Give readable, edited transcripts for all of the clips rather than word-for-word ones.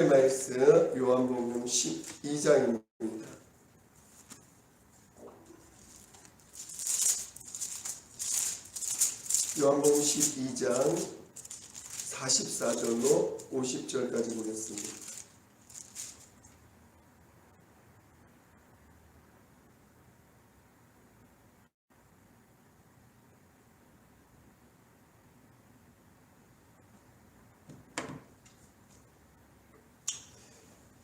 말씀 요한복음 12장입니다. 요한복음 12장 44절로 50절까지 보겠습니다.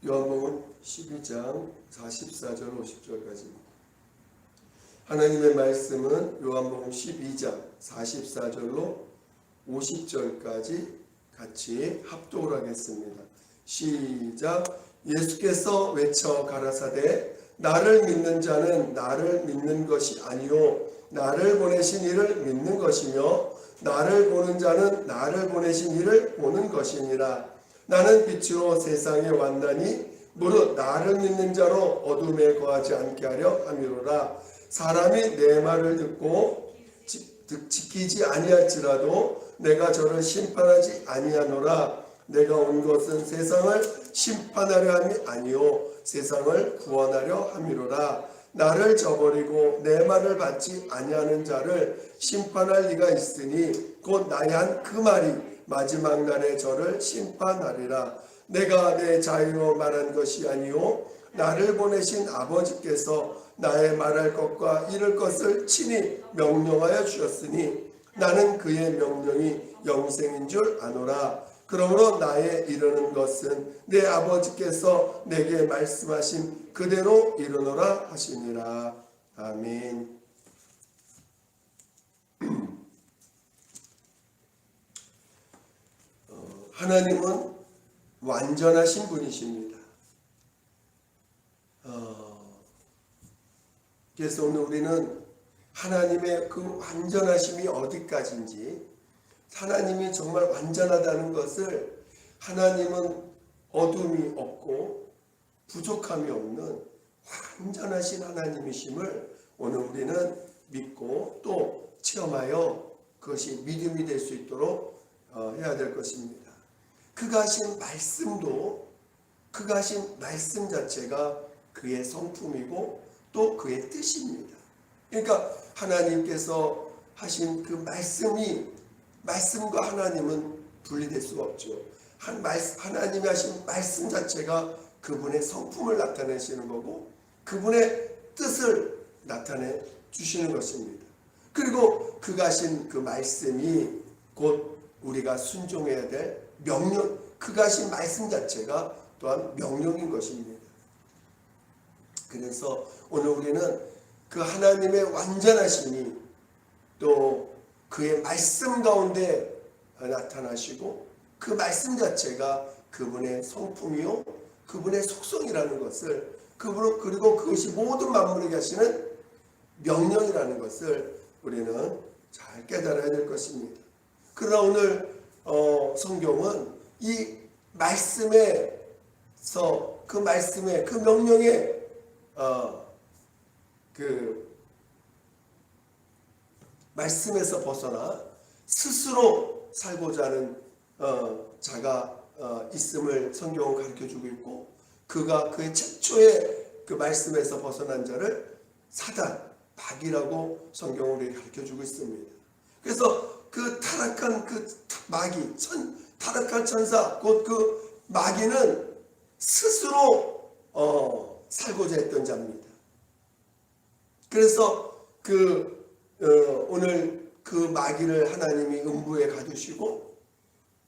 요한복음 12장 44절 50절까지입니다. 하나님의 말씀은 요한복음 12장 44절로 50절까지 같이 합독을 하겠습니다. 시작. 예수께서 외쳐 가라사대 나를 믿는 자는 나를 믿는 것이 아니요 나를 보내신 이를 믿는 것이며 나를 보는 자는 나를 보내신 이를 보는 것이니라. 나는 빛으로 세상에 왔나니 무릇 나를 믿는 자로 어둠에 거하지 않게 하려 함이로라. 사람이 내 말을 듣고 지키지 아니할지라도 내가 저를 심판하지 아니하노라. 내가 온 것은 세상을 심판하려 함이 아니요 세상을 구원하려 함이로라. 나를 저버리고 내 말을 받지 아니하는 자를 심판할 리가 있으니 곧 나의 한 그 말이 마지막 날에 저를 심판하리라. 내가 내 자유로 말한 것이 아니요 나를 보내신 아버지께서 나의 말할 것과 이룰 것을 친히 명령하여 주셨으니 나는 그의 명령이 영생인 줄 아노라. 그러므로 나의 이르는 것은 내 아버지께서 내게 말씀하신 그대로 이루노라 하시니라. 아멘. 하나님은 완전하신 분이십니다. 그래서 오늘 우리는 하나님의 그 완전하심이 어디까지인지, 하나님이 정말 완전하다는 것을, 하나님은 어둠이 없고 부족함이 없는 완전하신 하나님이심을 오늘 우리는 믿고 또 체험하여 그것이 믿음이 될 수 있도록 해야 될 것입니다. 그가 하신 말씀도, 그가 하신 말씀 자체가 그의 성품이고 또 그의 뜻입니다. 그러니까 하나님께서 하신 그 말씀이, 말씀과 하나님은 분리될 수가 없죠. 하나님이 하신 말씀 자체가 그분의 성품을 나타내시는 거고 그분의 뜻을 나타내 주시는 것입니다. 그리고 그가 하신 그 말씀이 곧 우리가 순종해야 될 명령, 그가 하신 말씀 자체가 또한 명령인 것입니다. 그래서 오늘 우리는 그 하나님의 완전하심이 또 그의 말씀 가운데 나타나시고 그 말씀 자체가 그분의 성품이요 그분의 속성이라는 것을, 그리고 그것이 모든 만물에게 하시는 명령이라는 것을 우리는 잘 깨달아야 될 것입니다. 그러나 오늘 성경은 이 말씀에서, 그 말씀의 그 명령에 그 말씀에서 벗어나 스스로 살고자 하는 자가 있음을 성경은 가르쳐주고 있고, 그가 그의 최초의 그 말씀에서 벗어난 자를 사단, 마귀라고 성경은 우리에게 가르쳐주고 있습니다. 그래서 그 타락한 그 마귀, 타락한 천사, 곧 그 마귀는 스스로 살고자 했던 자입니다. 그래서 오늘 그 마귀를 하나님이 음부에 가두시고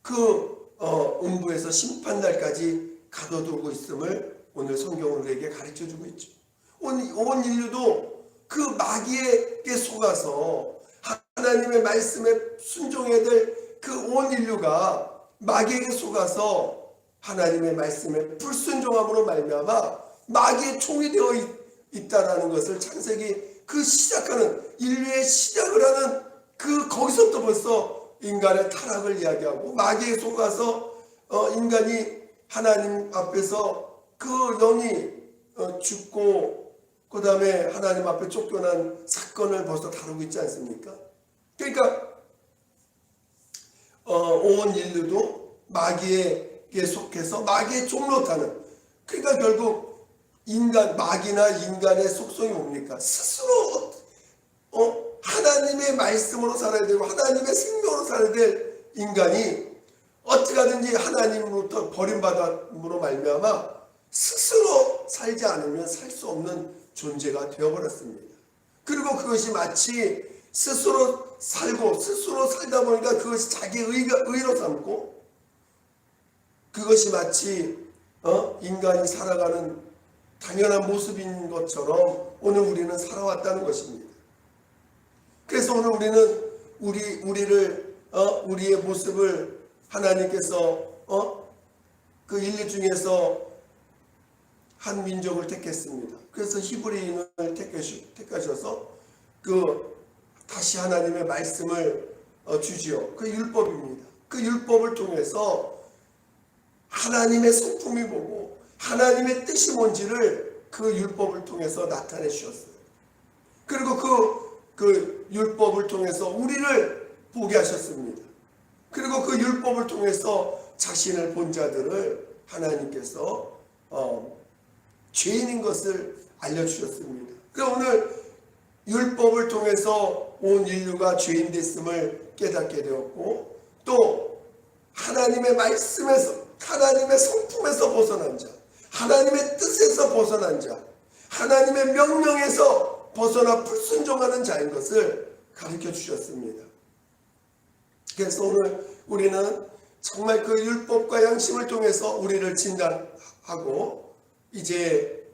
그 음부에서 심판날까지 가둬두고 있음을 오늘 성경은 우리에게 가르쳐주고 있죠. 온 인류도 그 마귀에게 속아서 하나님의 말씀에 순종해야 될 그 온 인류가 마귀에게 속아서 하나님의 말씀에 불순종함으로 말미암아 마귀의 총이 되어 있다라는 것을 창세기 그 시작하는, 인류의 시작을 하는 그 거기서부터 벌써 인간의 타락을 이야기하고 마귀에 속아서 인간이 하나님 앞에서 그 영이 죽고 그 다음에 하나님 앞에 쫓겨난 사건을 벌써 다루고 있지 않습니까? 그러니까 온 인류도 마귀의 마귀에게 속해서 마귀의 종로 타는, 그러니까 결국 마귀나 인간의 속성이 뭡니까? 스스로 하나님의 말씀으로 살아야 되고 하나님의 생명으로 살아야 될 인간이 어떻게 하든지 하나님으로부터 버림받음으로 말미암아 스스로 살지 않으면 살 수 없는 존재가 되어버렸습니다. 그리고 그것이 마치 스스로 살다 보니까 그것이 자기 의로 삼고, 그것이 마치 인간이 살아가는 당연한 모습인 것처럼 오늘 우리는 살아왔다는 것입니다. 그래서 오늘 우리는 우리의 모습을 하나님께서 그 인류 중에서 한 민족을 택했습니다. 그래서 히브리인을 택하셔서 다시 하나님의 말씀을 주지요. 그 율법입니다. 그 율법을 통해서 하나님의 성품이 뭐고 하나님의 뜻이 뭔지를 그 율법을 통해서 나타내 주셨어요. 그리고 그 율법을 통해서 우리를 보게 하셨습니다. 그리고 그 율법을 통해서 자신을 본 자들을 하나님께서 죄인인 것을 알려주셨습니다. 그래서 오늘 율법을 통해서 온 인류가 죄인 됐음을 깨닫게 되었고, 또 하나님의 말씀에서, 하나님의 성품에서 벗어난 자, 하나님의 뜻에서 벗어난 자, 하나님의 명령에서 벗어나 불순종하는 자인 것을 가르쳐 주셨습니다. 그래서 오늘 우리는 정말 그 율법과 양심을 통해서 우리를 진단하고, 이제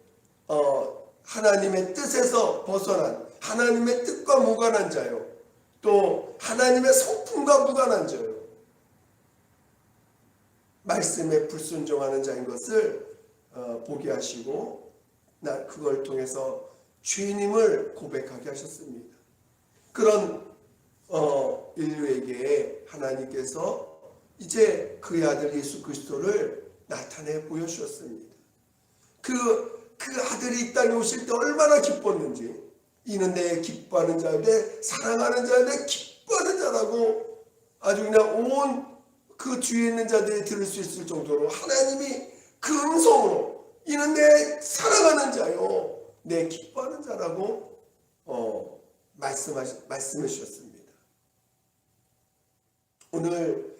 하나님의 뜻에서 벗어난, 하나님의 뜻과 무관한 자요, 또 하나님의 성품과 무관한 자요, 말씀에 불순종하는 자인 것을 보게 하시고, 그걸 통해서 주님을 고백하게 하셨습니다. 그런 인류에게 하나님께서 이제 그의 아들 예수 그리스도를 나타내 보여주셨습니다. 그 아들이 이 땅에 오실 때 얼마나 기뻤는지, 이는 내 기뻐하는 자요, 내 사랑하는 자요, 내 기뻐하는 자라고 아주 그냥 온 그 주위에 있는 자들이 들을 수 있을 정도로 하나님이 그 음성으로 이는 내 사랑하는 자요, 내 기뻐하는 자라고 말씀해 주셨습니다. 오늘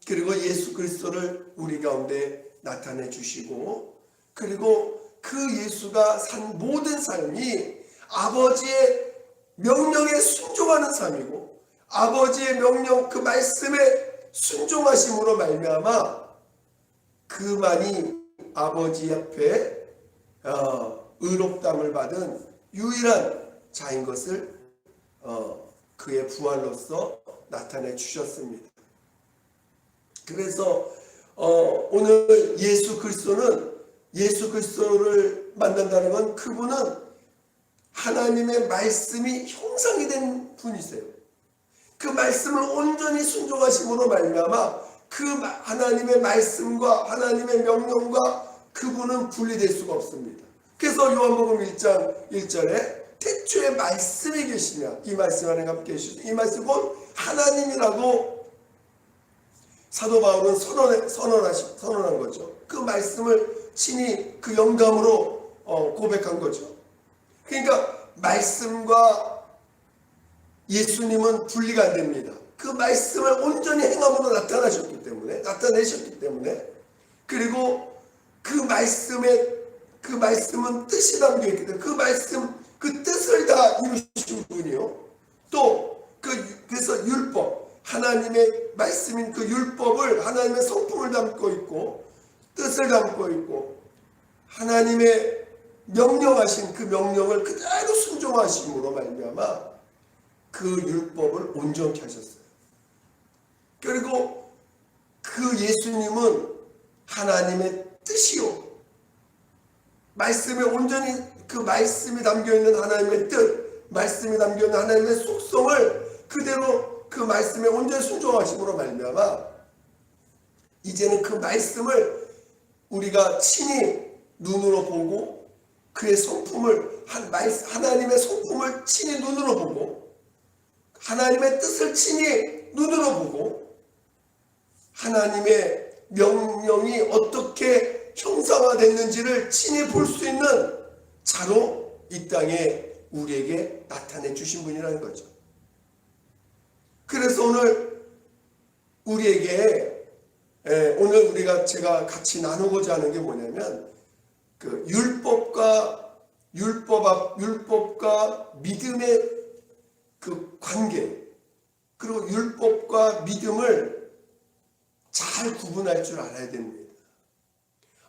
그리고 예수 그리스도를 우리 가운데 나타내 주시고, 그리고 그 예수가 산 모든 삶이 아버지의 명령에 순종하는 삶이고, 아버지의 명령 그 말씀에 순종하심으로 말미암아 그만이 아버지 앞에 의롭다함을 받은 유일한 자인 것을 그의 부활로서 나타내 주셨습니다. 그래서 오늘 예수 그리스도를 만난다는 건 그분은 하나님의 말씀이 형상이 된 분이세요. 그 말씀을 온전히 순종하심으로 말미암아 그 하나님의 말씀과 하나님의 명령과 그분은 분리될 수가 없습니다. 그래서 요한복음 1장 1절에 태초에 말씀이 계시냐, 이 말씀 안에 함께 계시죠. 이 말씀 곧 하나님이라고 사도 바울은 선언한 거죠. 그 말씀을 친히 그 영감으로 고백한 거죠. 그러니까 말씀과 예수님은 분리가 안 됩니다. 그 말씀을 온전히 행함으로 나타내셨기 때문에, 그리고 그 말씀은 뜻이 담겨 있기 때문에 그 뜻을 다 이루신 분이요. 또 그래서 율법, 하나님의 말씀인 그 율법을 하나님의 성품을 담고 있고 뜻을 담고 있고, 하나님의 명령하신 그 명령을 그대로 순종하심으로 말미암아 그 율법을 온전케 하셨어요. 그리고 그 예수님은 하나님의 뜻이요, 말씀에 온전히 그 말씀이 담겨있는 하나님의 뜻, 말씀이 담겨있는 하나님의 속성을 그대로 그 말씀에 온전히 순종하심으로 말미암아 이제는 그 말씀을 우리가 친히 눈으로 보고, 그의 성품을, 하나님의 성품을 친히 눈으로 보고, 하나님의 뜻을 친히 눈으로 보고, 하나님의 명령이 어떻게 형상화됐는지를 친히 볼 수 있는 자로 이 땅에 우리에게 나타내 주신 분이라는 거죠. 그래서 오늘 우리에게 오늘 제가 같이 나누고자 하는 게 뭐냐면 그 율법과 믿음의 그 관계, 그리고 율법과 믿음을 잘 구분할 줄 알아야 됩니다.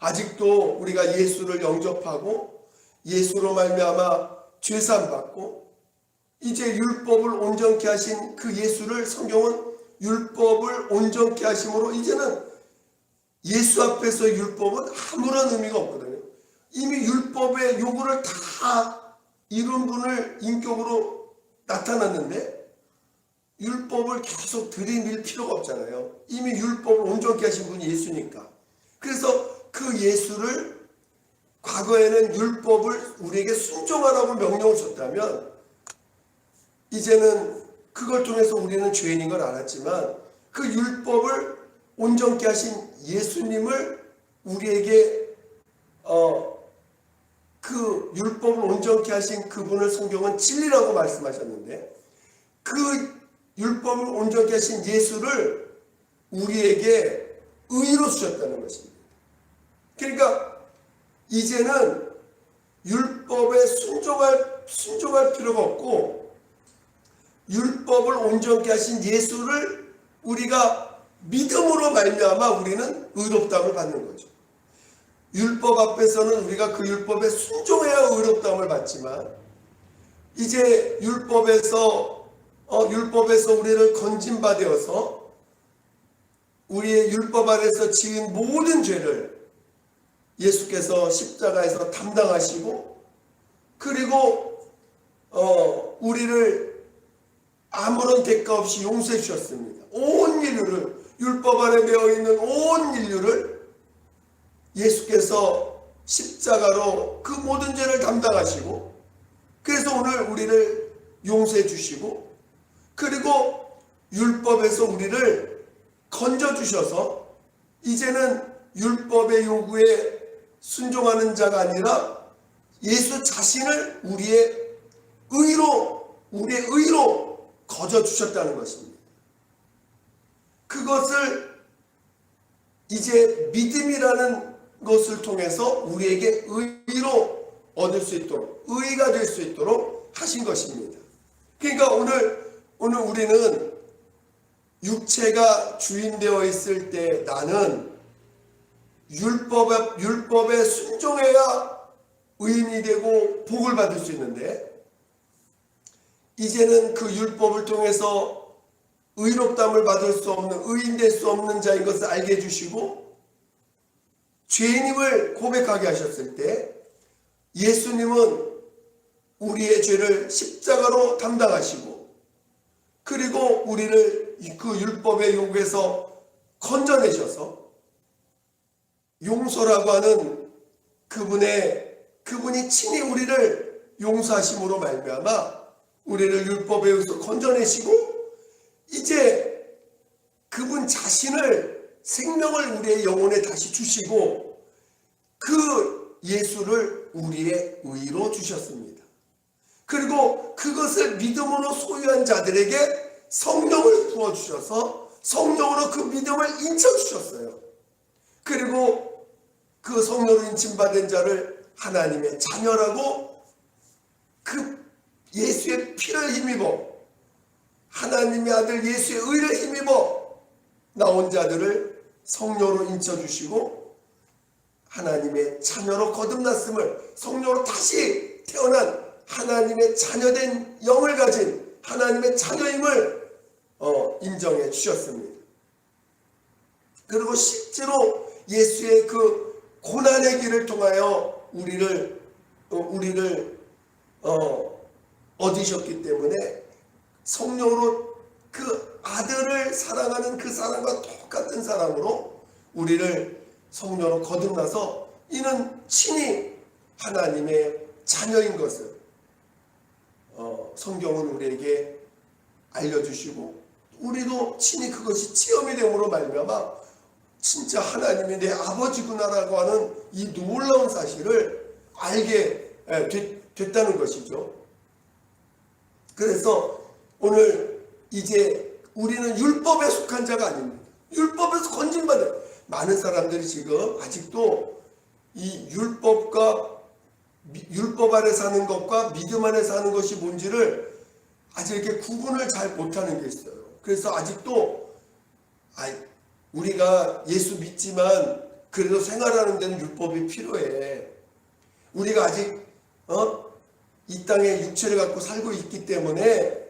아직도 우리가 예수를 영접하고 예수로 말미암아 죄사함 받고 이제 율법을 온전케 하신 그 예수를, 성경은 율법을 온전케 하심으로 이제는 예수 앞에서 율법은 아무런 의미가 없거든요. 이미 율법의 요구를 다 이룬 분을 인격으로 나타났는데 율법을 계속 들이밀 필요가 없잖아요. 이미 율법을 온전케 하신 분이 예수니까. 그래서 그 예수를, 과거에는 율법을 우리에게 순종하라고 명령을 줬다면 이제는 그걸 통해서 우리는 죄인인 걸 알았지만 그 율법을 온전케 하신 예수님을 우리에게 그 율법을 온전케 하신 그분을 성경은 진리라고 말씀하셨는데 그 율법을 온전케 하신 예수를 우리에게 의로 주셨다는 것입니다. 그러니까 이제는 율법에 순종할 필요가 없고 율법을 온전케 하신 예수를 우리가 믿음으로 말미암아 우리는 의롭다함을 받는 거죠. 율법 앞에서는 우리가 그 율법에 순종해야 의롭다함을 받지만 이제 율법에서 우리를 건진받아서 우리의 율법 아래서 지은 모든 죄를 예수께서 십자가에서 담당하시고 그리고 우리를 아무런 대가 없이 용서해 주셨습니다. 온 인류를, 율법 아래 매어 있는 온 인류를 예수께서 십자가로 그 모든 죄를 담당하시고 그래서 오늘 우리를 용서해 주시고 그리고 율법에서 우리를 건져 주셔서 이제는 율법의 요구에 순종하는 자가 아니라 예수 자신을 우리의 의로 거저 주셨다는 것입니다. 그것을 이제 믿음이라는 것을 통해서 우리에게 의로 얻을 수 있도록, 의가 될 수 있도록 하신 것입니다. 그러니까 오늘 우리는 육체가 주인되어 있을 때 나는 율법에 순종해야 의인이 되고 복을 받을 수 있는데 이제는 그 율법을 통해서 의롭다함을 받을 수 없는, 의인 될 수 없는 자인 것을 알게 해주시고 죄인임을 고백하게 하셨을 때 예수님은 우리의 죄를 십자가로 담당하시고 그리고 우리를 그 율법의 요구에서 건져내셔서 용서라고 하는 그분이 친히 우리를 용서하심으로 말미암아 우리를 율법에 의해서 건져내시고 이제 그분 자신을 생명을 우리의 영혼에 다시 주시고 그 예수를 우리의 의로 주셨습니다. 그리고 그것을 믿음으로 소유한 자들에게 성령을 부어주셔서 성령으로 그 믿음을 인쳐주셨어요. 그리고 그 성령으로 인침받은 자를 하나님의 자녀라고 그 예수의 피를 힘입어 하나님의 아들 예수의 의를 힘입어 나온 자들을 성령으로 인쳐주시고 하나님의 자녀로 거듭났음을 성령으로 다시 태어난 하나님의 자녀된 영을 가진 하나님의 자녀임을 인정해 주셨습니다. 그리고 실제로 예수의 그 고난의 길을 통하여 우리를 얻으셨기 때문에 성령으로 그 아들을 사랑하는 그 사랑과 똑같은 사랑으로 우리를 성령으로 거듭나서 이는 친히 하나님의 자녀인 것을 성경은 우리에게 알려주시고 우리도 친히 그것이 체험이 됨으로 말미암아 진짜 하나님이 내 아버지구나라고 하는 이 놀라운 사실을 알게 됐다는 것이죠. 그래서 오늘 이제 우리는 율법에 속한 자가 아닙니다. 율법에서 건진받아요. 많은 사람들이 지금 아직도 이 율법 아래 사는 것과 믿음 안에 사는 것이 뭔지를 아직 이렇게 구분을 잘 못하는 게 있어요. 그래서 아직도 우리가 예수 믿지만 그래도 생활하는 데는 율법이 필요해. 우리가 아직 이 땅에 육체를 갖고 살고 있기 때문에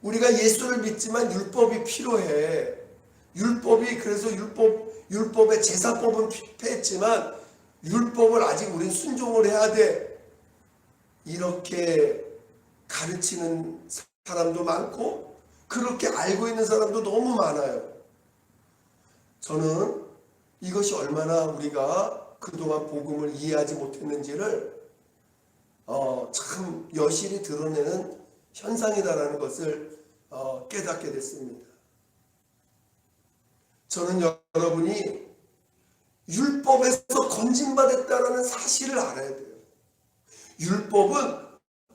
우리가 예수를 믿지만 율법이 필요해. 율법이 그래서 율법의 제사법은 필요했지만 율법을 아직 우린 순종을 해야 돼. 이렇게 가르치는 사람도 많고 그렇게 알고 있는 사람도 너무 많아요. 저는 이것이 얼마나 우리가 그동안 복음을 이해하지 못했는지를 참 여실히 드러내는 현상이다라는 것을 깨닫게 됐습니다. 저는 여러분이 율법에서 건진받았다라는 사실을 알아야 돼요. 율법은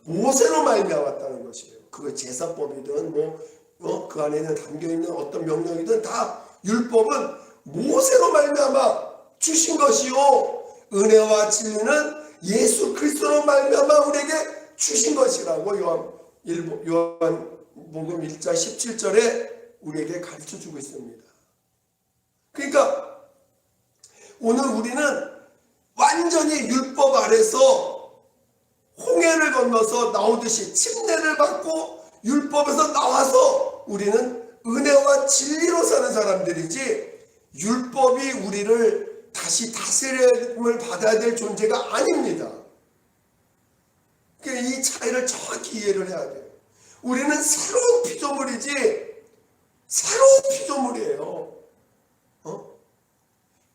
모세로 말미암았다는 것이에요. 그거 제사법이든 그 안에는 담겨있는 어떤 명령이든 다 율법은 모세로 말미암아 주신 것이요 은혜와 진리는 예수 그리스도로 말미암아 우리에게 주신 것이라고 요한복음 1장 17절에 우리에게 가르쳐주고 있습니다. 그러니까 오늘 우리는 완전히 율법 아래서 홍해를 건너서 나오듯이 침례를 받고 율법에서 나와서 우리는 은혜와 진리로 사는 사람들이지 율법이 우리를 다시 다스림을 받아야 될 존재가 아닙니다. 이 차이를 정확히 이해를 해야 돼요. 우리는 새로운 피조물이지 새로운 피조물이에요.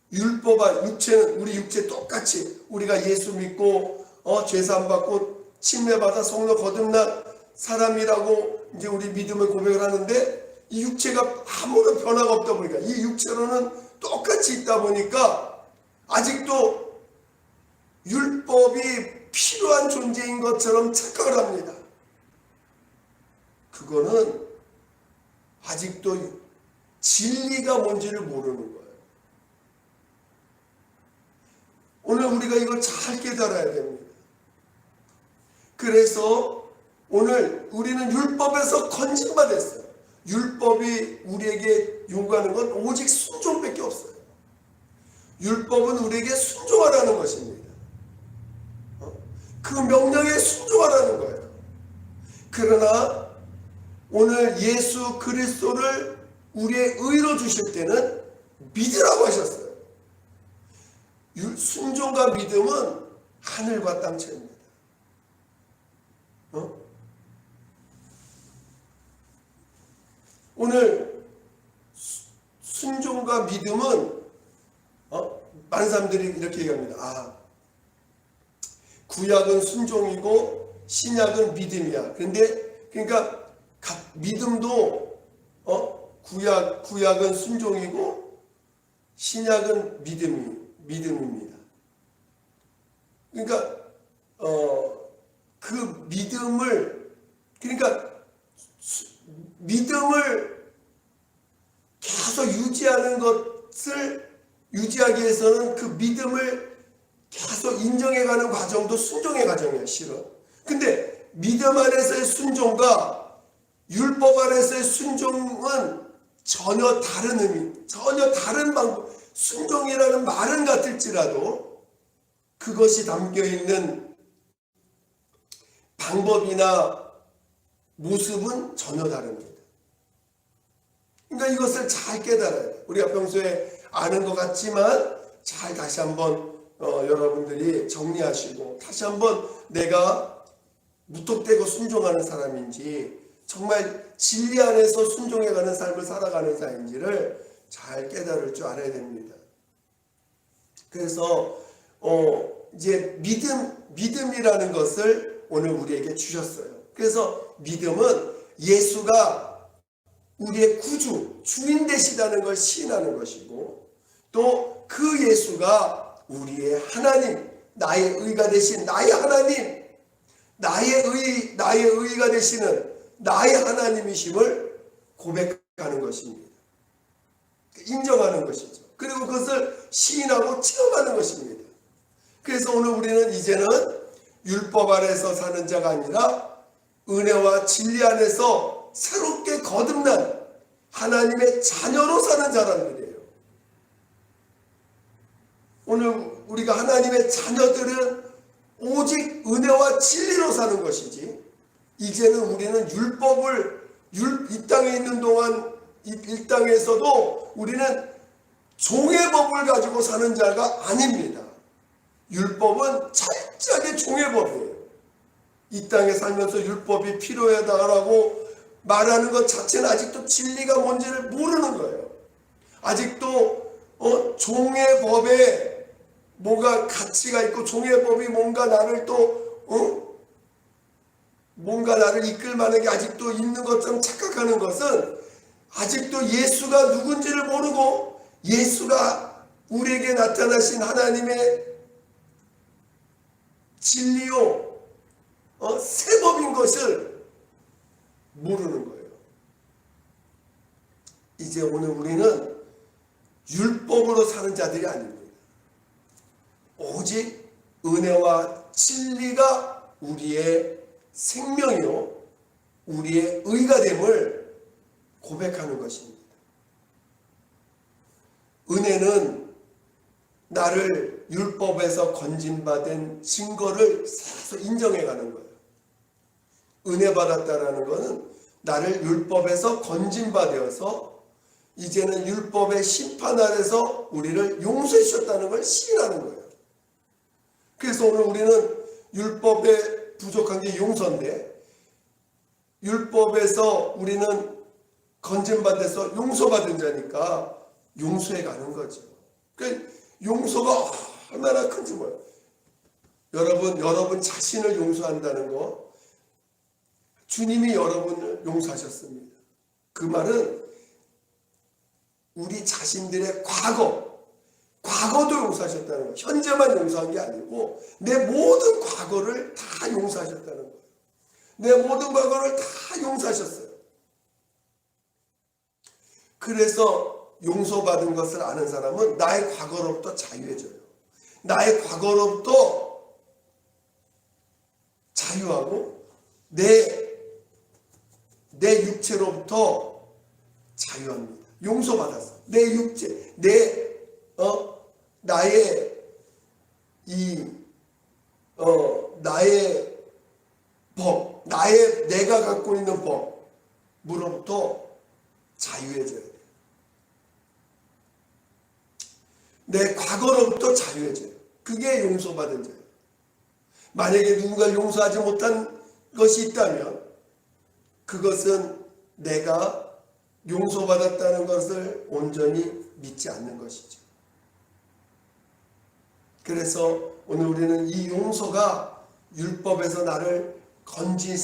율법과 육체는 우리 육체 똑같이 우리가 예수 믿고 죄사함 받고 침례받아 성령 거듭난 사람이라고 이제 우리 믿음을 고백을 하는데 이 육체가 아무런 변화가 없다 보니까 이 육체로는 똑같이 있다 보니까 아직도 율법이 필요한 존재인 것처럼 착각을 합니다. 그거는 아직도 진리가 뭔지를 모르는 거예요. 오늘 우리가 이걸 잘 깨달아야 됩니다. 그래서 오늘 우리는 율법에서 건진받았어요. 율법이 우리에게 요구하는 건 오직 순종밖에 없어요. 율법은 우리에게 순종하라는 것입니다. 그 명령에 순종하라는 거예요. 그러나 오늘 예수 그리스도를 우리의 의로 주실 때는 믿으라고 하셨어요. 순종과 믿음은 하늘과 땅 차이입니다. 오늘 순종과 믿음은 많은 사람들이 이렇게 얘기합니다. 구약은 순종이고 신약은 믿음이야. 그러니까 믿음도 구약은 순종이고 신약은 믿음입니다. 그러니까 그 믿음을 계속 유지하는 것을 유지하기 위해서는 그 믿음을 계속 인정해가는 과정도 순종의 과정이에요, 실은. 근데 믿음 안에서의 순종과 율법 안에서의 순종은 전혀 다른 의미, 전혀 다른 방법. 순종이라는 말은 같을지라도 그것이 담겨있는 방법이나 모습은 전혀 다릅니다. 그러니까 이것을 잘 깨달아야 돼요. 우리가 평소에 아는 것 같지만 잘 다시 한번 여러분들이 정리하시고 다시 한번 내가 무턱대고 순종하는 사람인지 정말 진리 안에서 순종해가는 삶을 살아가는 사람인지를 잘 깨달을 줄 알아야 됩니다. 그래서 이제 믿음이라는 것을 오늘 우리에게 주셨어요. 그래서 믿음은 예수가 우리의 구주, 주인 되시다는 걸 시인하는 것이고 또 그 예수가 우리의 하나님, 나의 의가 되신 나의 하나님, 나의 의가 되시는 나의 하나님이심을 고백하는 것입니다. 인정하는 것이죠. 그리고 그것을 시인하고 체험하는 것입니다. 그래서 오늘 우리는 이제는 율법 아래서 사는 자가 아니라 은혜와 진리 안에서 새롭게 거듭난 하나님의 자녀로 사는 사람들이에요. 오늘 우리가 하나님의 자녀들은 오직 은혜와 진리로 사는 것이지, 이제는 우리는 이 땅에 있는 동안 이 땅에서도 우리는 종의 법을 가지고 사는 자가 아닙니다. 율법은 철저하게 종의 법이에요. 이 땅에 살면서 율법이 필요하다라고 말하는 것 자체는 아직도 진리가 뭔지를 모르는 거예요. 아직도 종의 법에 뭐가 가치가 있고 종의 법이 뭔가 나를 뭔가 나를 이끌 만한 게 아직도 있는 것처럼 착각하는 것은 아직도 예수가 누군지를 모르고 예수가 우리에게 나타나신 하나님의 진리요 새 법인 것을 모르는 거예요. 이제 오늘 우리는 율법으로 사는 자들이 아닙니다. 오직 은혜와 진리가 우리의 생명이요 우리의 의가 됨을 고백하는 것입니다. 은혜는 나를 율법에서 건진받은 증거를 계속 인정해가는 거예요. 은혜 받았다라는 것은 나를 율법에서 건진받아서 이제는 율법의 심판 아래서 우리를 용서해 주셨다는 걸 시인하는 거예요. 그래서 오늘 우리는 율법에 부족한 게 용서인데, 율법에서 우리는 건진받아서 용서받은 자니까 용서해 가는 거죠. 그러니까 용서가 얼마나 큰지 몰라요. 여러분 자신을 용서한다는 거, 주님이 여러분을 용서하셨습니다. 그 말은 우리 자신들의 과거도 용서하셨다는 거예요. 현재만 용서한 게 아니고 내 모든 과거를 다 용서하셨다는 거예요. 내 모든 과거를 다 용서하셨어요. 그래서 용서받은 것을 아는 사람은 나의 과거로부터 자유해져요. 나의 과거로부터 자유하고 내 육체로부터 자유합니다. 용서받았어. 내 육체, 나의 법, 내가 갖고 있는 법으로부터 자유해져야 돼. 내 과거로부터 자유해져요. 그게 용서받은 자예요. 만약에 누군가 용서하지 못한 것이 있다면 그것은 내가 용서받았다는 것을 온전히 믿지 않는 것이죠. 그래서 오늘 우리는 이 용서가 율법에서 나를 건져낼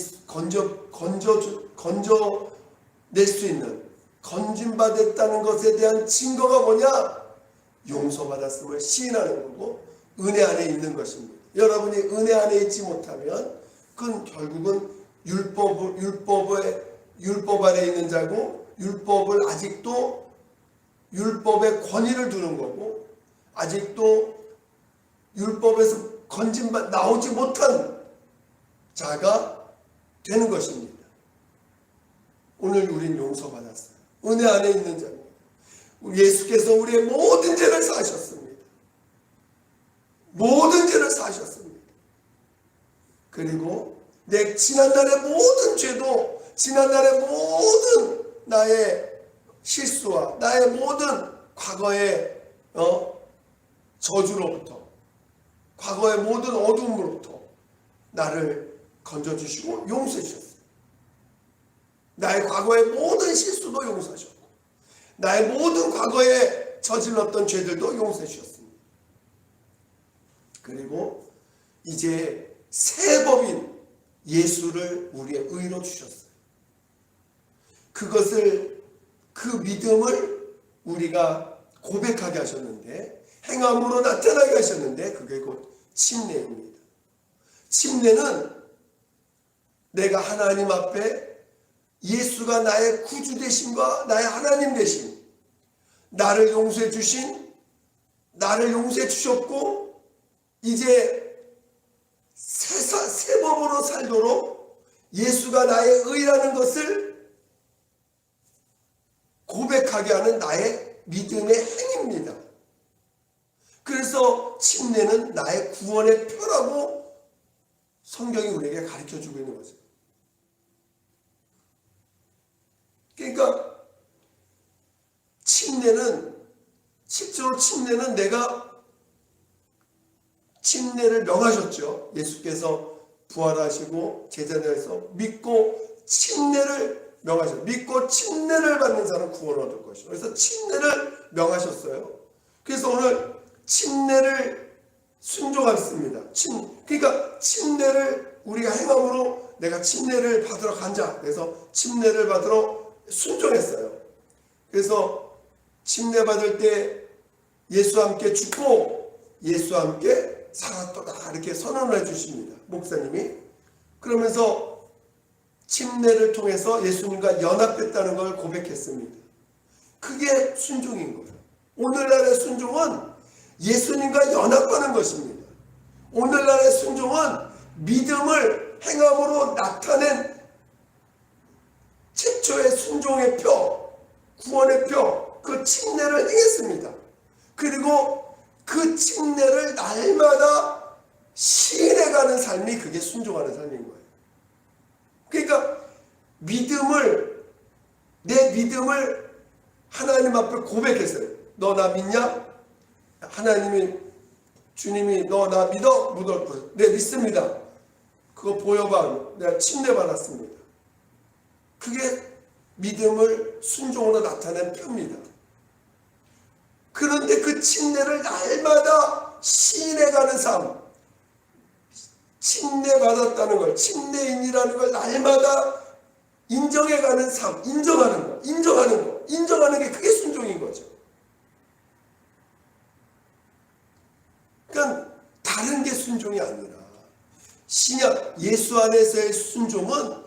수 있는, 건진받았다는 것에 대한 증거가 뭐냐? 용서받았음을 시인하는 거고 은혜 안에 있는 것입니다. 여러분이 은혜 안에 있지 못하면 그건 결국은 율법 아래 있는 자고, 율법을 아직도 율법의 권위를 두는 거고, 아직도 율법에서 나오지 못한 자가 되는 것입니다. 오늘 우린 용서받았어요. 은혜 안에 있는 자입니다. 예수께서 우리의 모든 죄를 사하셨습니다. 모든 죄를 사하셨습니다. 그리고 내 지난날의 모든 죄도, 지난날의 모든 나의 실수와 나의 모든 과거의 저주로부터, 과거의 모든 어둠으로부터 나를 건져주시고 용서해 주셨어요. 나의 과거의 모든 실수도 용서하셨고 나의 모든 과거에 저질렀던 죄들도 용서해 주셨습니다. 그리고 이제 새 법인 예수를 우리의 의로 주셨어요. 그 믿음을 우리가 고백하게 하셨는데, 행함으로 나타나게 하셨는데, 그게 곧 침례입니다. 침례는 내가 하나님 앞에 예수가 나의 구주 되심과 나의 하나님 되심, 나를 용서해 주셨고 이제 새 법으로 살도록 예수가 나의 의라는 것을 고백하게 하는 나의 믿음의 행위입니다. 그래서 침례는 나의 구원의 표라고 성경이 우리에게 가르쳐주고 있는 거죠. 그러니까 침례는, 실제로 침례는 내가 침례를 명하셨죠. 예수께서 부활하시고 제자들에서 믿고 침례를 명하셨어요. 믿고 침례를 받는 사람은 구원을 얻을 것이요. 그래서 침례를 명하셨어요. 그래서 오늘 침례를 순종했습니다. 그러니까 침례를 우리가 행함으로 내가 침례를 받으러 간자. 그래서 침례를 받으러 순종했어요. 그래서 침례 받을 때 예수와 함께 죽고 예수와 함께 살았도다 이렇게 선언을 해주십니다. 목사님이. 그러면서 침례를 통해서 예수님과 연합됐다는 걸 고백했습니다. 그게 순종인 거예요. 오늘날의 순종은 예수님과 연합하는 것입니다. 오늘날의 순종은 믿음을 행함으로 나타낸 최초의 순종의 표, 구원의 표, 그 침례를 행했습니다. 그리고 그 침례를 날마다 시인해가는 삶이 그게 순종하는 삶인 거예요. 그러니까 내 믿음을 하나님 앞에 고백했어요. 너 나 믿냐? 하나님이, 주님이 너 나 믿어? 묻었고, 네 믿습니다. 그거 보여봐. 내가 침례 받았습니다. 그게 믿음을 순종으로 나타낸 표입니다. 그런데 그 침례를 날마다 시인해가는 삶, 침례받았다는 걸, 침례인이라는 걸 날마다 인정해가는 삶, 인정하는 게 그게 순종인 거죠. 그러니까 다른 게 순종이 아니라 신약 예수 안에서의 순종은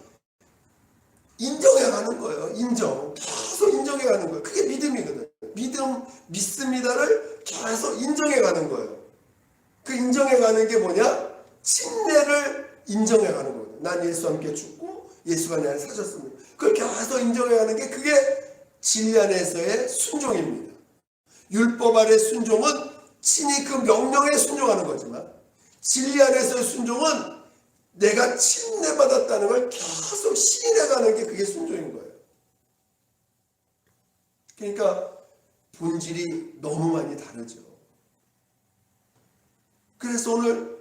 인정해가는 거예요. 계속 인정해가는 거예요. 그게 믿음이거든요. 믿습니다를 계속 인정해가는 거예요. 그 인정해가는 게 뭐냐? 침례를 인정해가는 거예요. 난 예수와 함께 죽고 예수가 나를 사셨습니다. 그걸 계속 인정해가는 게 그게 진리 안에서의 순종입니다. 율법 아래 순종은 친히 그 명령에 순종하는 거지만 진리 안에서의 순종은 내가 침례받았다는 걸 계속 시인해가는 게 그게 순종인 거예요. 그러니까 본질이 너무 많이 다르죠. 그래서 오늘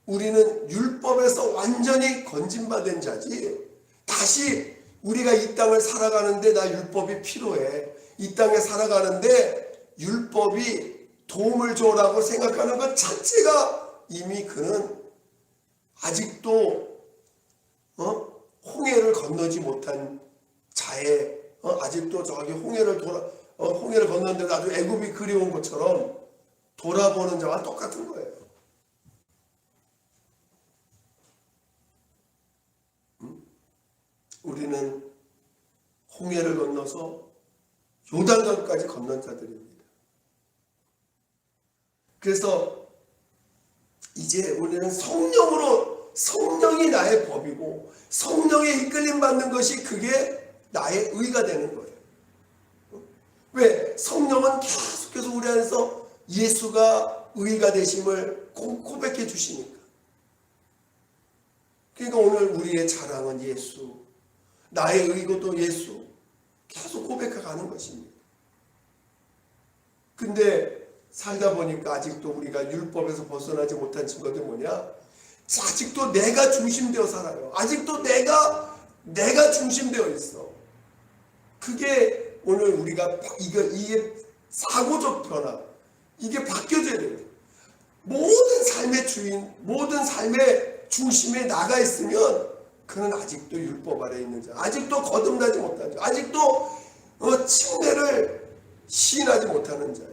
우리는 율법에서 완전히 건진받은 자지, 다시 우리가 이 땅을 살아가는데 나 율법이 필요해, 이 땅에 살아가는데 율법이 도움을 줘라고 생각하는 것 자체가 이미 그는 아직도 홍해를 건너지 못한 자의, 아직도 저기 홍해를 건너는데 아주 애굽이 그리운 것처럼 돌아보는 자와 똑같은 거예요. 우리는 홍해를 건너서 요단강까지 건넌 자들입니다. 그래서 이제 우리는 성령이 나의 법이고 성령에 이끌림 받는 것이 그게 나의 의가 되는 거예요. 왜? 성령은 계속해서 우리 안에서 예수가 의가 되심을 고백해 주시니까. 그러니까 오늘 우리의 자랑은 예수, 나의 의고도 예수, 계속 고백해가는 것입니다. 근데 살다 보니까 아직도 우리가 율법에서 벗어나지 못한 증거도 뭐냐? 아직도 내가 중심되어 살아요. 아직도 내가 중심되어 있어. 그게 오늘 우리가 이게 사고적 변화, 이게 바뀌어져야 돼요. 모든 삶의 주인, 모든 삶의 중심에 나가 있으면 그는 아직도 율법 아래 있는 자, 아직도 거듭나지 못한 자, 아직도 침례를 시인하지 못하는 자예요.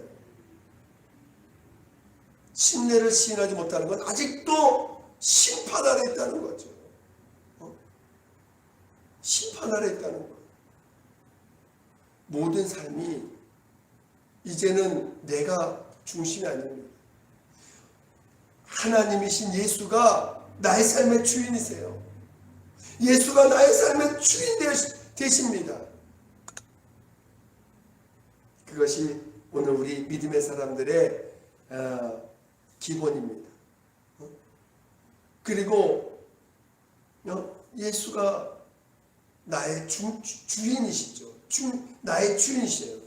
침례를 시인하지 못하는 건 아직도 심판 아래 있다는 거죠. 심판 아래 있다는 거예요. 모든 삶이 이제는 내가 중심이 아닙니다. 하나님이신 예수가 나의 삶의 주인이세요. 예수가 나의 삶의 주인 되십니다. 그것이 오늘 우리 믿음의 사람들의 기본입니다. 그리고 예수가 나의 주인이시죠. 나의 주인이세요.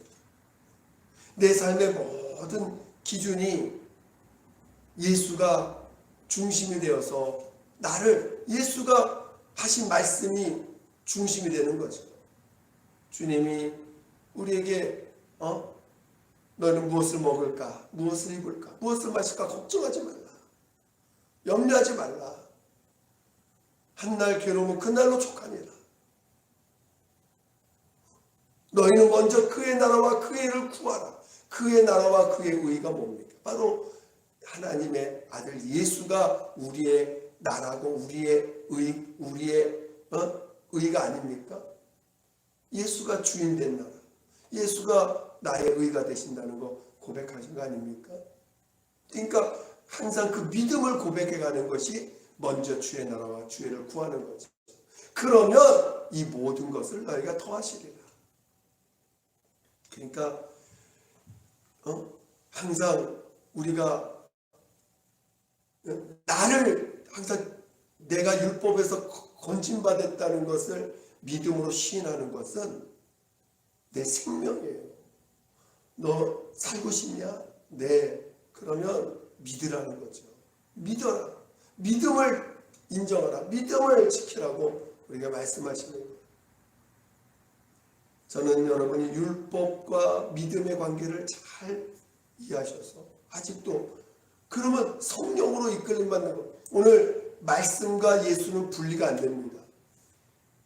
내 삶의 모든 기준이 예수가 중심이 되어서 나를 예수가 하신 말씀이 중심이 되는 거죠. 주님이 우리에게 너는 무엇을 먹을까? 무엇을 입을까? 무엇을 마실까? 걱정하지 말라. 염려하지 말라. 한날 괴로우면 그날로 족하니라. 너희는 먼저 그의 나라와 그의 의를 구하라. 그의 나라와 그의 의가 뭡니까? 바로 하나님의 아들 예수가 우리의 나라고 우리의 의가 아닙니까? 예수가 주인 된 나라. 예수가 나의 의가 되신다는 거 고백하신 거 아닙니까? 그러니까 항상 그 믿음을 고백해가는 것이 먼저 주의 나라와 주의 의를 구하는 거죠. 그러면 이 모든 것을 너희가 더하시리라. 그러니까 항상 우리가 나를 항상 내가 율법에서 건진받았다는 것을 믿음으로 시인하는 것은 내 생명이에요. 너 살고 싶냐? 네. 그러면 믿으라는 거죠. 믿어라. 믿음을 인정하라. 믿음을 지키라고 우리가 말씀하시는 거예요. 저는 여러분이 율법과 믿음의 관계를 잘 이해하셔서 아직도 그러면 성령으로 이끌림 받는 것. 오늘 말씀과 예수는 분리가 안 됩니다.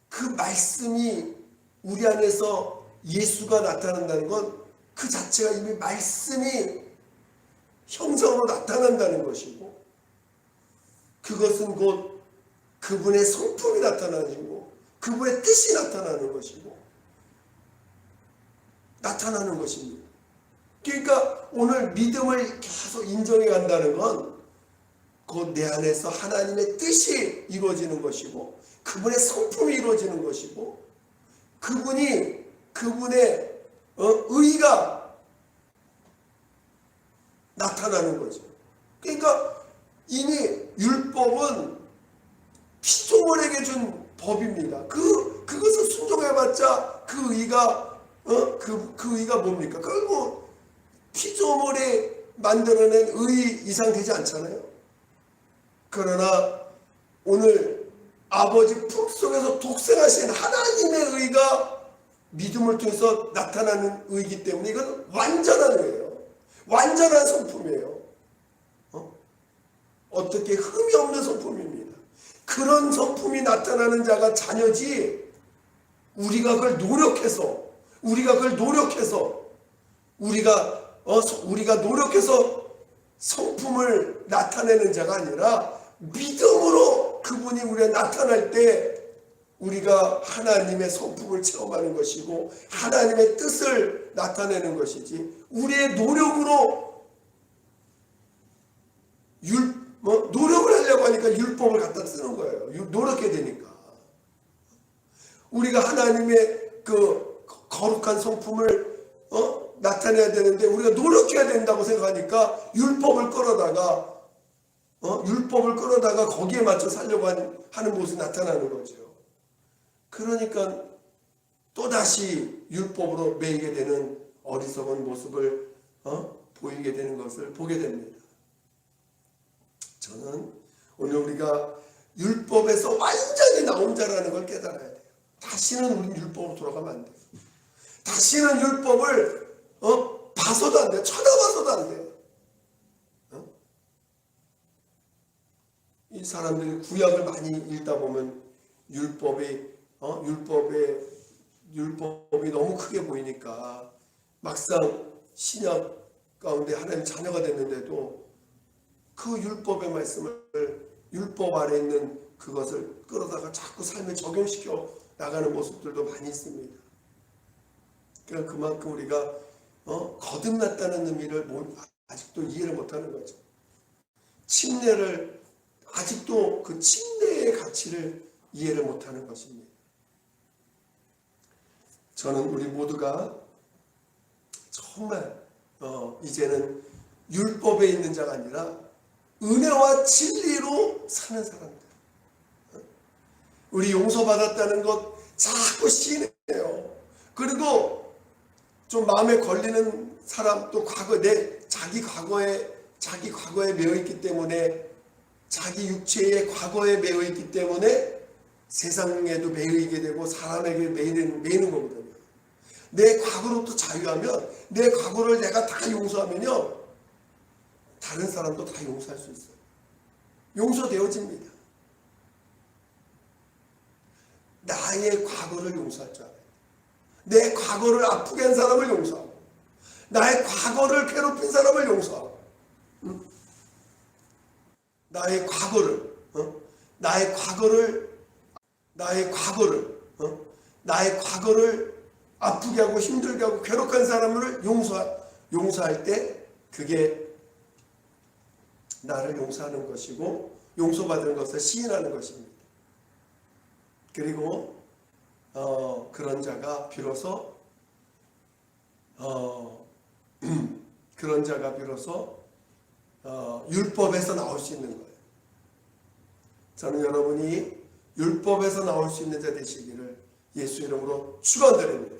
그 말씀이 우리 안에서 예수가 나타난다는 건 그 자체가 이미 말씀이 형상으로 나타난다는 것이고 그것은 곧 그분의 성품이 나타나고 그분의 뜻이 나타나는 것이고 나타나는 것입니다. 그러니까 오늘 믿음을 계속 인정해 간다는 건 곧 내 안에서 하나님의 뜻이 이루어지는 것이고 그분의 성품이 이루어지는 것이고 그분의 의가 나타나는 거죠. 그러니까 이미 율법은 피조물에게 준 법입니다. 그것을 순종해봤자 그 의가 그 의가 뭡니까? 그걸 뭐 피조물이 만들어낸 의 이상 되지 않잖아요. 그러나 오늘 아버지 품속에서 독생하신 하나님의 의가 믿음을 통해서 나타나는 의이기 때문에 이건 완전한 의예요. 완전한 성품이에요. 어떻게 흠이 없는 성품입니다. 그런 성품이 나타나는 자가 자녀지 우리가 그걸 노력해서 우리가 노력해서 성품을 나타내는 자가 아니라 믿음으로 그분이 우리에 나타날 때 우리가 하나님의 성품을 체험하는 것이고 하나님의 뜻을 나타내는 것이지 우리의 노력으로 노력을 하려고 하니까 율법을 갖다 쓰는 거예요. 노력해야 되니까. 우리가 하나님의 그 거룩한 성품을 나타내야 되는데 우리가 노력해야 된다고 생각하니까 율법을 끌어다가 거기에 맞춰 살려고 하는 모습이 나타나는 거죠. 그러니까 또다시 율법으로 매이게 되는 어리석은 모습을 보이게 되는 것을 보게 됩니다. 저는 오늘 우리가 율법에서 완전히 나온 자라는 걸 깨달아야 돼요. 다시는 우리 율법으로 돌아가면 안 돼요. 다시는 율법을 봐서도 안 돼요. 쳐다봐서도 안 돼요. 이 사람들이 구약을 많이 읽다 보면 율법이 너무 크게 보이니까 막상 신약 가운데 하나님 자녀가 됐는데도 그 율법의 말씀을 율법 아래 있는 그것을 끌어다가 자꾸 삶에 적용시켜 나가는 모습들도 많이 있습니다. 그러니까 그만큼 우리가 거듭났다는 의미를 아직도 이해를 못하는 거죠. 침례를 아직도 그 침례의 가치를 이해를 못하는 것입니다. 저는 우리 모두가 정말 이제는 율법에 있는 자가 아니라 은혜와 진리로 사는 사람들. 우리 용서받았다는 것 자꾸 시인해요. 그리고 좀 마음에 걸리는 사람, 또 자기 과거에 매여 있기 때문에, 자기 육체의 과거에 매여 있기 때문에 세상에도 매이게 되고 사람에게 매이는 거거든요. 내 과거로부터 자유하면, 내 과거를 내가 다 용서하면요, 다른 사람도 다 용서할 수 있어요. 용서되어집니다. 나의 과거를 용서할 줄 알아요. 내 과거를 아프게 한 사람을 용서하고, 나의 과거를 괴롭힌 사람을 용서하고, 나의 과거를 아프게 하고 힘들게 하고 괴롭힌 사람을 용서할 때 그게 나를 용서하는 것이고 용서받은 것을 시인하는 것입니다. 그리고 그런 자가 비로소 율법에서 나올 수 있는 거예요. 저는 여러분이 율법에서 나올 수 있는 자 되시기를 예수 이름으로 축원드립니다.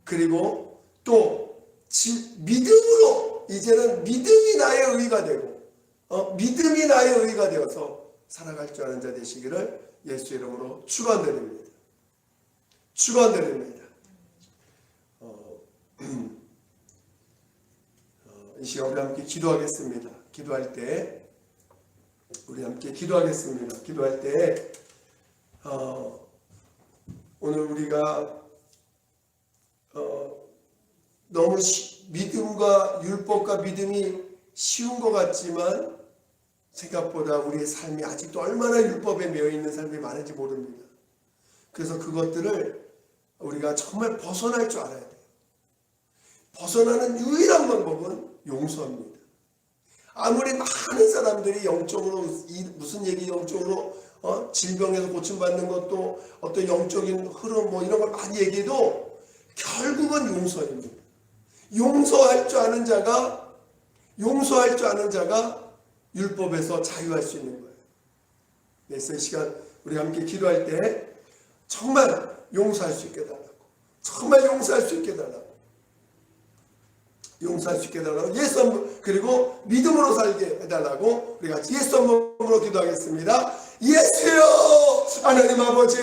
그리고 또 믿음으로, 이제는 믿음이 나의 의가 되고 믿음이 나의 의가 되어서 살아갈 줄 아는 자 되시기를 예수 이름으로 축원드립니다. 축원드립니다. 이 시간 우리 함께 기도하겠습니다. 기도할 때 오늘 우리가 너무 믿음과 율법과 믿음이 쉬운 것 같지만 생각보다 우리의 삶이 아직도 얼마나 율법에 매여 있는 삶이 많은지 모릅니다. 그래서 그것들을 우리가 정말 벗어날 줄 알아야 돼요. 벗어나는 유일한 방법은 용서입니다. 아무리 많은 사람들이 영적으로 무슨 얘기 영적으로 질병에서 고침받는 것도 어떤 영적인 흐름 이런 걸 많이 얘기해도 결국은 용서입니다. 용서할 줄 아는 자가 율법에서 자유할 수 있는 거예요. 그래서 이 시간 우리 함께 기도할 때 정말 용서할 수 있게 달라고, 정말 용서할 수 있게 달라고, 예수 한 번, 그리고 믿음으로 살게 해달라고 우리 같이 예수 한 번으로 기도하겠습니다. 예수여, 하나님 아버지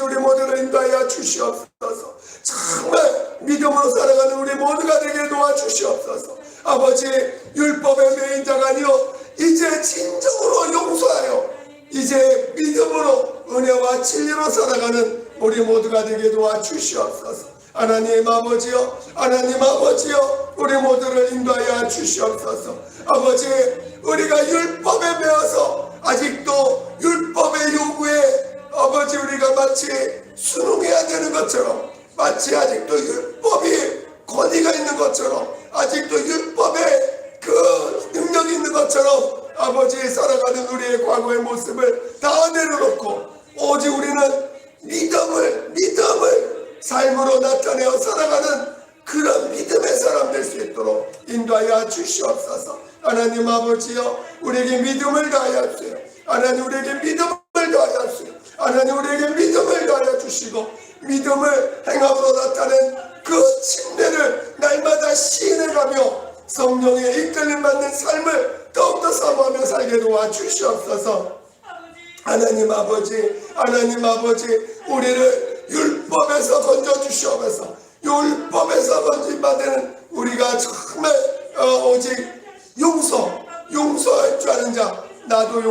우리 모두를 인도하여 주시옵소서. 정말 믿음으로 살아가는 우리 모두가 되게 도와주시옵소서. 아버지, 율법의 매인 자가 아니요 이제 진정으로 용서하여 이제 믿음으로 은혜와 진리로 살아가는 우리 모두가 되게 도와주시옵소서. 하나님 아버지여, 우리 모두를 인도하여 주시옵소서. 아버지, 우리가 율법에 매어서 아직도 율법의 요구에 아버지 우리가 마치 순응해야 되는 것처럼, 마치 아직도 율법이 권위가 있는 것처럼, 아직도 율법에 그 능력이 있는 것처럼 아버지 살아가는 우리의 과거의 모습을 다 내려놓고 오직 우리는 믿음을 삶으로 나타내어 살아가는 그런 믿음의 사람 될 수 있도록 인도하여 주시옵소서. 하나님 아버지여, 우리에게 믿음을 다하옵소서. 하나님 우리에게 믿음을 다하옵소서. 하나님 우리에게 믿음을 다하여 주시고 믿음을 행함으로 나타낸 그 침례를 날마다 시인해가며 성령의 이끌림 받는 삶을 더욱더 사모하며 살게 도와주시옵소서. 하나님 아버지, 우리를 율법에서 건져주시옵소서. 율법에서 건진받은 우리가 정말 오직 용서할 줄 아는 자, 나도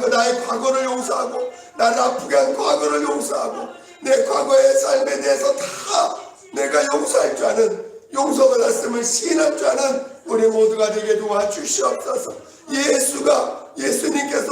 나의 과거를 용서하고, 나를 아프게 한 과거를 용서하고, 내 과거의 삶에 대해서 다 내가 용서할 줄 아는, 용서받았음을 시인할 줄 아는 우리 모두가 되게 도와주시옵소서. 예수님께서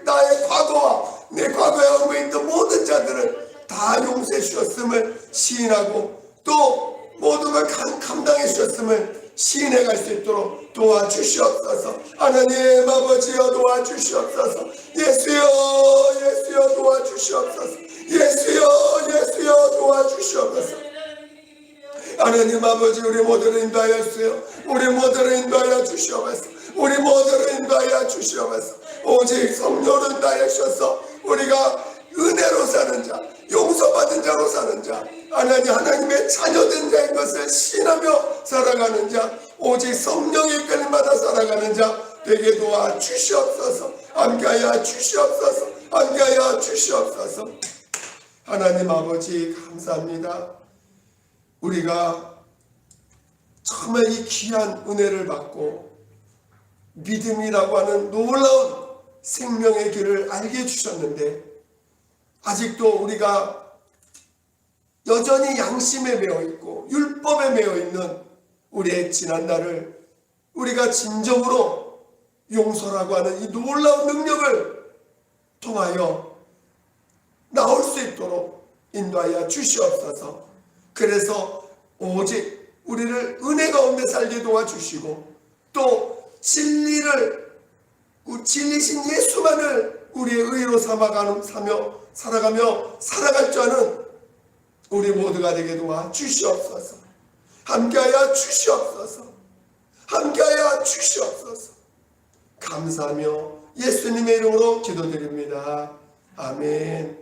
나의 과거와 내 과거에 얽매여 있던 모든 자들을 다 용서해 주셨음을 시인하고 또 모든 걸 감당해 주셨음을 시인해 갈 수 있도록 도와주시옵소서. 하나님 아버지여 도와주시옵소서. 예수여 도와주시옵소서. 예수여 도와주시옵소서. 하나님 아버지 우리 모두를 인도하여 주세요. 우리 모두를 인도하여 주시옵소서. 우리 모두를 인도하여 주시옵소서. 오직 성령을 인도하여 주셔서 우리가 은혜로 사는 자, 용서받은 자로 사는 자, 하나님의 자녀된 자인 것을 신하며 살아가는 자, 오직 성령의 이끌림받아 살아가는 자 되게 도와 주시옵소서. 함께하여 주시옵소서. 함께하여 주시옵소서. 하나님 아버지 감사합니다. 우리가 정말 이 귀한 은혜를 받고 믿음이라고 하는 놀라운 생명의 길을 알게 해주셨는데 아직도 우리가 여전히 양심에 매여 있고 율법에 매여 있는 우리의 지난날을 우리가 진정으로 용서라고 하는 이 놀라운 능력을 통하여 나올 수 있도록 인도하여 주시옵소서. 그래서 오직 우리를 은혜 가운데 살게 도와주시고 또 진리신 예수만을 우리의 의로 살아가며 살아갈 줄 아는 우리 모두가 되게 도와주시옵소서. 함께하여 주시옵소서. 함께하여 주시옵소서. 감사하며 예수님의 이름으로 기도드립니다. 아멘.